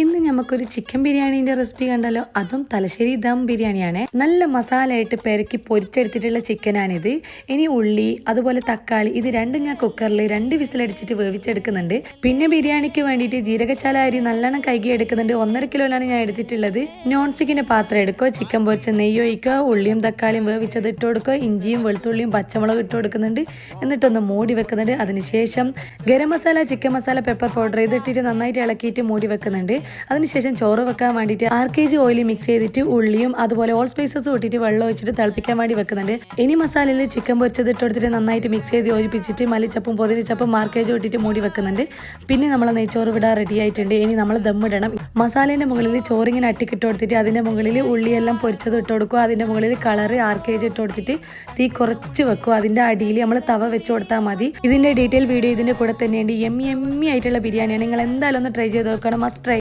ഇന്ന് നമുക്കൊരു chicken ബിരിയാണീൻ്റെ recipe കണ്ടല്ലോ. അതും തലശ്ശേരി ദം ബിരിയാണിയാണ്. നല്ല മസാലയായിട്ട് പെരക്കി പൊരിച്ചെടുത്തിട്ടുള്ള ചിക്കനാണിത്. ഇനി ഉള്ളി അതുപോലെ തക്കാളി ഇത് രണ്ടും ഞാൻ കുക്കറിൽ 2 വിസിലടിച്ചിട്ട് വേവിച്ചെടുക്കുന്നുണ്ട്. പിന്നെ ബിരിയാണിക്ക് വേണ്ടിയിട്ട് ജീരകശാല അരി നല്ലോണം കഴുകി എടുക്കുന്നുണ്ട്. 1.5 കിലോയിലാണ് ഞാൻ എടുത്തിട്ടുള്ളത്. നോൺ സ്റ്റിക്കിൻ്റെ പാത്രം എടുക്കുക, ചിക്കൻ പൊരിച്ച നെയ്യ് ഒഴിക്കുക, ഉള്ളിയും തക്കാളിയും വേവിച്ചത് ഇട്ട് കൊടുക്കുക, ഇഞ്ചിയും വെളുത്തുള്ളിയും പച്ചമുളകും ഇട്ട് കൊടുക്കുന്നുണ്ട്. എന്നിട്ടൊന്ന് മൂടി വെക്കുന്നുണ്ട്. അതിനുശേഷം garam masala, chicken masala, pepper powder ഇതിട്ടിട്ട് നന്നായിട്ട് ഇളക്കിയിട്ട് മൂടി വെക്കുന്നുണ്ട്. അതിനുശേഷം ചോറ് വെക്കാൻ വേണ്ടിയിട്ട് 6 kg ഓയിൽ മിക്സ് ചെയ്തിട്ട് ഉള്ളിയും അതുപോലെ ഓൾ സ്പൈസസും ഇട്ടിട്ട് വെള്ളം ഒഴിച്ചിട്ട് തിളപ്പിക്കാൻ വേണ്ടി വെക്കുന്നുണ്ട്. ഇനി മസാലയിൽ ചിക്കൻ പൊരിച്ചത് ഇട്ട് കൊടുത്തിട്ട് നന്നായിട്ട് മിക്സ് ചെയ്ത് യോജിപ്പിച്ചിട്ട് മല്ലിച്ചപ്പും പുതിനച്ചപ്പും മാർക്കേജും ഇട്ടിട്ട് മൂടി വെക്കുന്നുണ്ട്. പിന്നെ നമ്മൾ നെയ്ച്ചോറ് വിടാൻ റെഡി ആയിട്ടുണ്ട്. ഇനി നമ്മൾ ദമ്മിടണം. മസാലേൻ്റെ മുകളിൽ ചോറിങ്ങനെ അട്ടിക്കിട്ട് കൊടുത്തിട്ട് അതിൻ്റെ മുകളിൽ ഉള്ളിയെല്ലാം പൊരിച്ചത് ഇട്ട് കൊടുക്കുക. അതിൻ്റെ മുകളിൽ കളറ് 6 kg ഇട്ട് കൊടുത്തിട്ട് തീ കുറച്ച് വെക്കുക. അതിൻ്റെ അടിയിൽ നമ്മൾ തവ വെച്ച് കൊടുത്താൽ മതി. ഇതിൻ്റെ ഡീറ്റെയിൽ വീഡിയോ ഇതിൻ്റെ കൂടെ തന്നെയുണ്ട്. എമ്മി ആയിട്ടുള്ള ബിരിയാണിയാണ്. നിങ്ങൾ എന്തായാലും ഒന്ന് ട്രൈ ചെയ്ത് നോക്കണം. Must try.